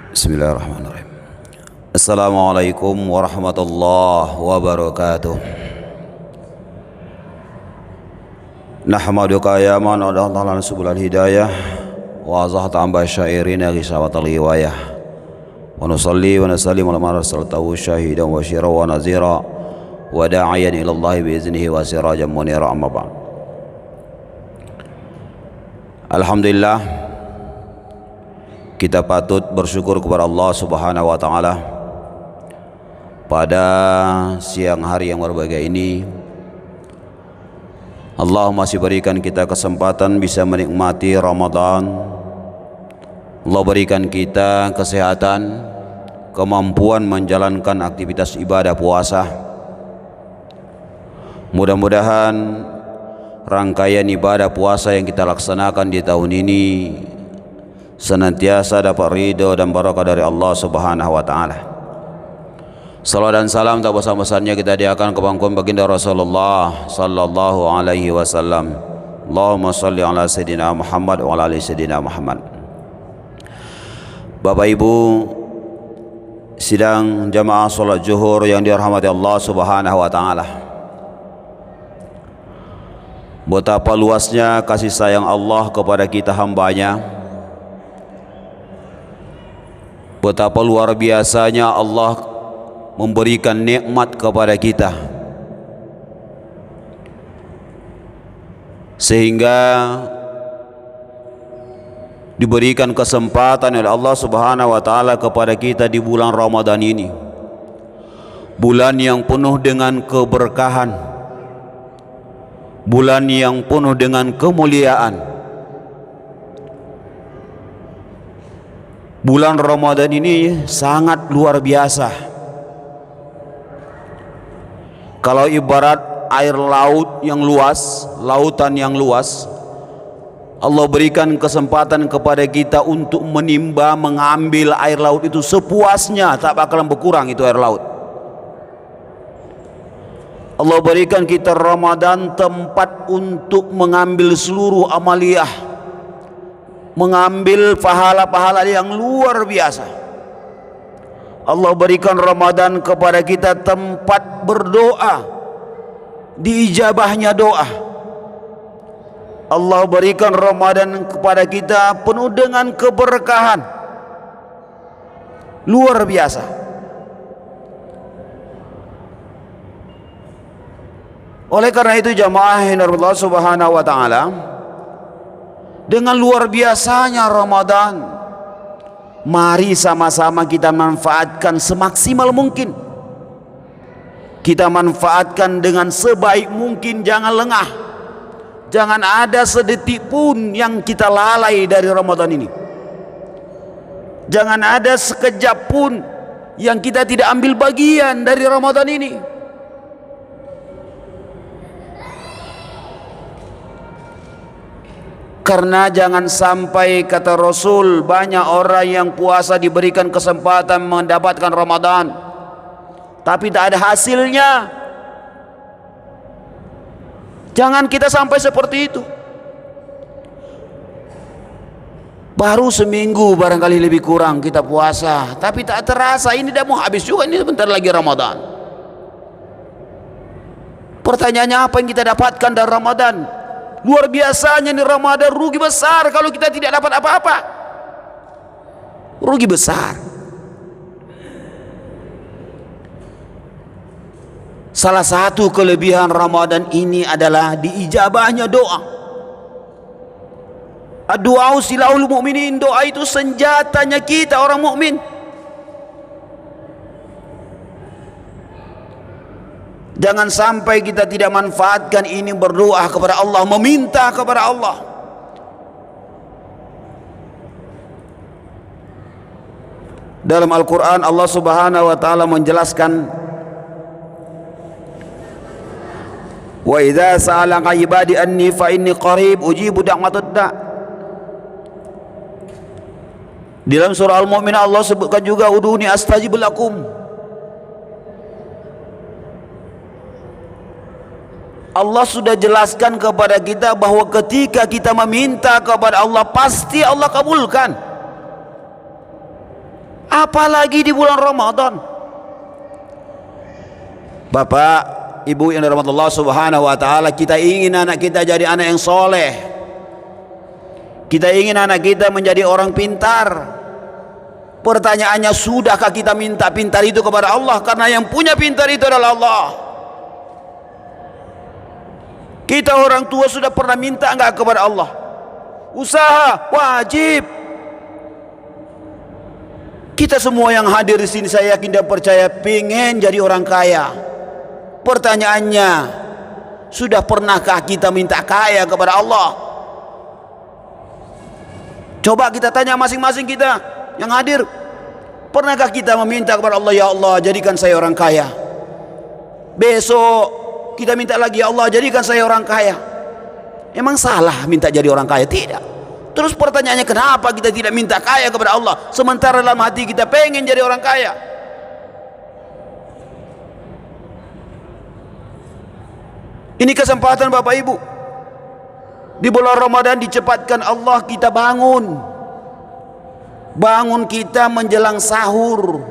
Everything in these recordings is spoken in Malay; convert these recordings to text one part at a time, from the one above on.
Bismillahirrahmanirrahim. Assalamualaikum warahmatullahi wabarakatuh. Nahmaduka ya man adallana subulal hidayah wa azahta amba syairina risawatal riwayah wa nusalli wa nusallim ala man arsaltahu syahidan wa syira wa nazira wa da'iyan ila Allah bi iznihi wa sirajan munira, amma ba'd. Alhamdulillah, kita patut bersyukur kepada Allah Subhanahu wa taala pada siang hari yang berbahagia ini. Allah masih berikan kita kesempatan bisa menikmati Ramadan. Allah berikan kita kesehatan, kemampuan menjalankan aktivitas ibadah puasa. Mudah-mudahan rangkaian ibadah puasa yang kita laksanakan di tahun ini senantiasa dapat ridho dan barakah dari Allah Subhanahu wa taala. Salawat dan salam tak bosan-bosannya kita hadiahkan ke pangkuan baginda Rasulullah sallallahu alaihi wasallam. Allahumma salli ala sayyidina Muhammad wa ala ali sayyidina Muhammad. Bapak Ibu sidang jamaah salat zuhur yang dirahmati Allah Subhanahu wa taala. Betapa luasnya kasih sayang Allah kepada kita hambanya. Betapa luar biasanya Allah memberikan nikmat kepada kita, sehingga diberikan kesempatan oleh Allah Subhanahu wa taala kepada kita di bulan Ramadan ini, bulan yang penuh dengan keberkahan, bulan yang penuh dengan kemuliaan. Bulan Ramadan ini sangat luar biasa. Kalau ibarat air laut yang luas, lautan yang luas, Allah berikan kesempatan kepada kita untuk menimba, mengambil air laut itu sepuasnya, tak bakalan berkurang itu air laut. Allah berikan kita Ramadan tempat untuk mengambil seluruh amaliyah, mengambil pahala-pahala yang luar biasa. Allah berikan Ramadan kepada kita tempat berdoa, diijabahnya doa. Allah berikan Ramadan kepada kita penuh dengan keberkahan luar biasa. Oleh karena itu jamaah yang dirahmati Allah Subhanahu wa taala, dengan luar biasanya Ramadan, mari sama-sama kita manfaatkan semaksimal mungkin. Kita manfaatkan dengan sebaik mungkin, jangan lengah. Jangan ada sedetik pun yang kita lalai dari Ramadan ini. Jangan ada sekejap pun yang kita tidak ambil bagian dari Ramadan ini. Karena jangan sampai, kata Rasul, banyak orang yang puasa diberikan kesempatan mendapatkan Ramadan tapi tak ada hasilnya. Jangan kita sampai seperti itu. Baru seminggu barangkali lebih kurang kita puasa, tapi tak terasa ini dah mau habis juga, ini sebentar lagi Ramadan. Pertanyaannya, apa yang kita dapatkan dari Ramadan? Luar biasanya nih Ramadan, rugi besar kalau kita tidak dapat apa-apa. Rugi besar. Salah satu kelebihan Ramadan ini adalah diijabahnya doa. Ad-du'a silahul mu'minin, doa itu senjatanya kita orang mukmin. Jangan sampai kita tidak manfaatkan ini berdoa kepada Allah, meminta kepada Allah. Dalam Al-Quran Allah Subhanahu wa ta'ala menjelaskan, wa idza sa'alaka ibadi anni fa inni qarib ujibu da'watad da'. Di dalam surah Al-Mu'minun Allah sebutkan juga, uduni astajib lakum. Allah sudah jelaskan kepada kita bahwa ketika kita meminta kepada Allah, pasti Allah kabulkan. apalagi di bulan Ramadan. Bapak, Ibu yang dirahmati Allah Subhanahu wa taala, kita ingin anak kita jadi anak yang soleh. Kita ingin anak kita menjadi orang pintar. Pertanyaannya, sudahkah kita minta pintar itu kepada Allah? Karena yang punya pintar itu adalah Allah. Kita orang tua sudah pernah minta enggak kepada Allah? Usaha wajib. Kita semua yang hadir di sini, saya yakin dan percaya, pengen jadi orang kaya. Pertanyaannya, sudah pernahkah kita minta kaya kepada Allah? Coba kita tanya masing-masing kita yang hadir, pernahkah kita meminta kepada Allah, ya Allah jadikan saya orang kaya? Besok kita minta lagi, ya Allah jadikan saya orang kaya. Emang salah minta jadi orang kaya? Tidak. Terus pertanyaannya, kenapa kita tidak minta kaya kepada Allah sementara dalam hati kita pengen jadi orang kaya? Ini kesempatan Bapak Ibu. Di bulan Ramadan dicepatkan Allah kita bangun. Bangun kita menjelang sahur.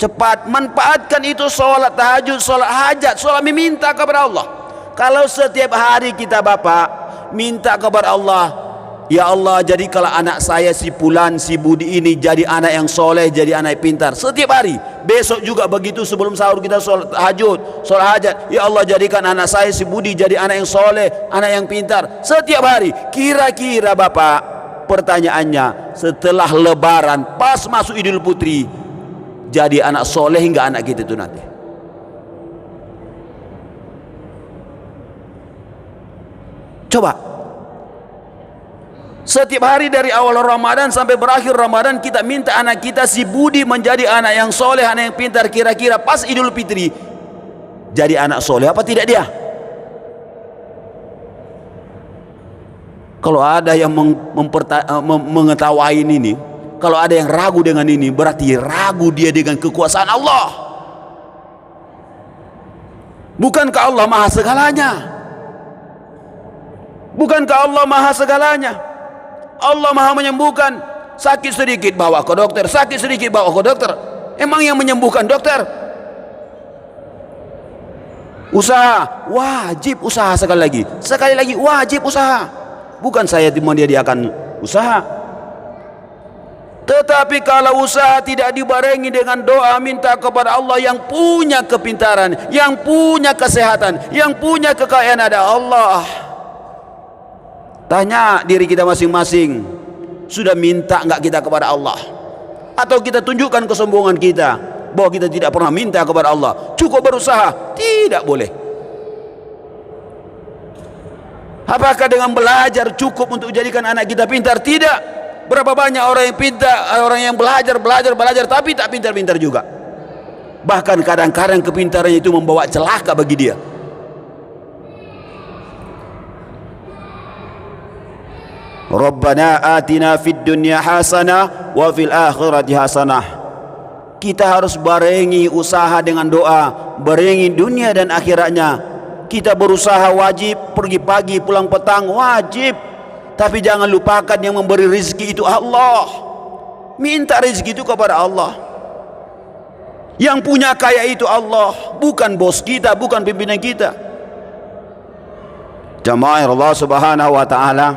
Cepat manfaatkan itu, sholat tahajud, sholat hajat, sholat meminta kepada Allah. Kalau setiap hari kita Bapak minta kepada Allah, ya Allah jadikanlah anak saya si Fulan, si Budi ini jadi anak yang soleh, jadi anak yang pintar. Setiap hari. Besok juga begitu, sebelum sahur kita sholat tahajud, sholat hajat, ya Allah jadikan anak saya si Budi jadi anak yang soleh, anak yang pintar. Setiap hari. Kira-kira Bapak, pertanyaannya, setelah Lebaran pas masuk Idul Fitri, jadi anak soleh hingga anak kita itu nanti? Coba. Setiap hari dari awal Ramadan sampai berakhir Ramadan, kita minta anak kita si Budi menjadi anak yang soleh, anak yang pintar. Kira-kira pas Idul Fitri jadi anak soleh apa tidak dia? Kalau ada yang mengetawain ini, kalau ada yang ragu dengan ini, berarti ragu dia dengan kekuasaan Allah. Bukankah Allah maha segalanya? Bukankah Allah maha segalanya? Allah maha menyembuhkan. Sakit sedikit bawa ke dokter, sakit sedikit bawa ke dokter. Emang yang menyembuhkan dokter? Usaha, wajib usaha. Sekali lagi wajib usaha. Bukan saya dia akan usaha. Tetapi kalau usaha tidak dibarengi dengan doa minta kepada Allah, yang punya kepintaran, yang punya kesehatan, yang punya kekayaan ada Allah. Tanya diri kita masing-masing, sudah minta enggak kita kepada Allah? Atau kita tunjukkan kesombongan kita bahwa kita tidak pernah minta kepada Allah, cukup berusaha? Tidak boleh. Apakah dengan belajar cukup untuk jadikan anak kita pintar? Tidak. Berapa banyak orang yang pintar, orang yang belajar tapi tak pintar-pintar juga. Bahkan kadang-kadang kepintarannya itu membawa celaka bagi dia. Rabbana atina fid dunya hasanah wa fil akhirati hasanah. Kita harus barengi usaha dengan doa, barengi dunia dan akhiratnya. Kita berusaha wajib, pergi pagi pulang petang wajib. Tapi jangan lupakan yang memberi rezeki itu Allah. Minta rezeki itu kepada Allah. Yang punya kaya itu Allah, bukan bos kita, bukan pimpinan kita. Jamaah Allah Subhanahu wa taala,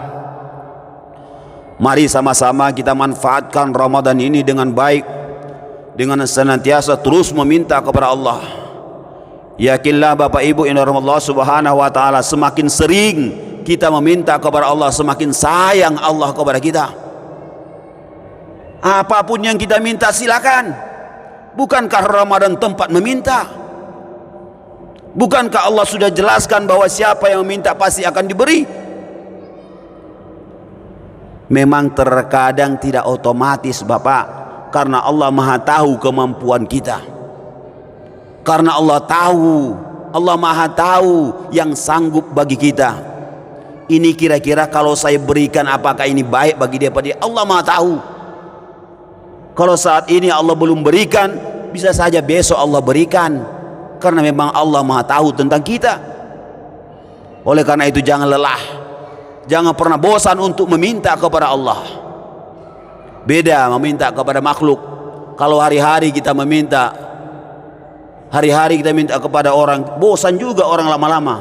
mari sama-sama kita manfaatkan Ramadan ini dengan baik, dengan senantiasa terus meminta kepada Allah. Yakinlah Bapak Ibu yang dirahmati Allah Subhanahu wa taala, semakin sering kita meminta kepada Allah, semakin sayang Allah kepada kita. Apapun yang kita minta silakan. Bukankah Ramadan tempat meminta? Bukankah Allah sudah jelaskan bahwa siapa yang meminta pasti akan diberi? Memang terkadang tidak otomatis Bapak, karena Allah maha tahu kemampuan kita. Karena Allah tahu, Allah maha tahu yang sanggup bagi kita. Ini kira-kira kalau saya berikan apakah ini baik bagi dia? Allah maha tahu. Kalau saat ini Allah belum berikan, bisa saja besok Allah berikan. Karena memang Allah maha tahu tentang kita. Oleh karena itu jangan lelah, jangan pernah bosan untuk meminta kepada Allah. Beda meminta kepada makhluk. Kalau hari-hari kita meminta, hari-hari kita minta kepada orang, bosan juga orang lama-lama,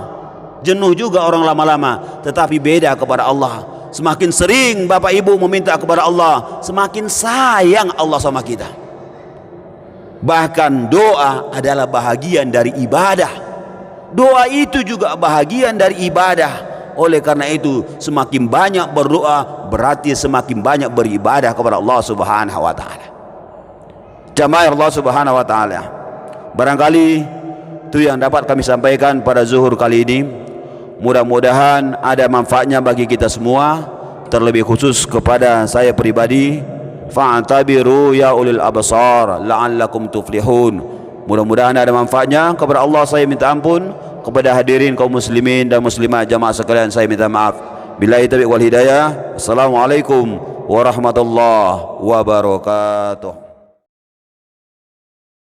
jenuh juga orang lama-lama. Tetapi beda kepada Allah, semakin sering bapak ibu meminta kepada Allah, semakin sayang Allah sama kita. Bahkan doa adalah bahagian dari ibadah. Doa itu juga bahagian dari ibadah. Oleh karena itu, semakin banyak berdoa berarti semakin banyak beribadah kepada Allah Subhanahu wa taala. Jamaah Allah Subhanahu wa taala, barangkali itu yang dapat kami sampaikan pada zuhur kali ini. Mudah-mudahan ada manfaatnya bagi kita semua, terlebih khusus kepada saya pribadi. Fa'tabiru ya ulil absar la'allakum tuflihun. Mudah-mudahan ada manfaatnya. Kepada Allah saya minta ampun, kepada hadirin kaum muslimin dan muslimat jamaah sekalian saya minta maaf. Billahi taufiq wal hidayah. Assalamualaikum warahmatullahi wabarakatuh.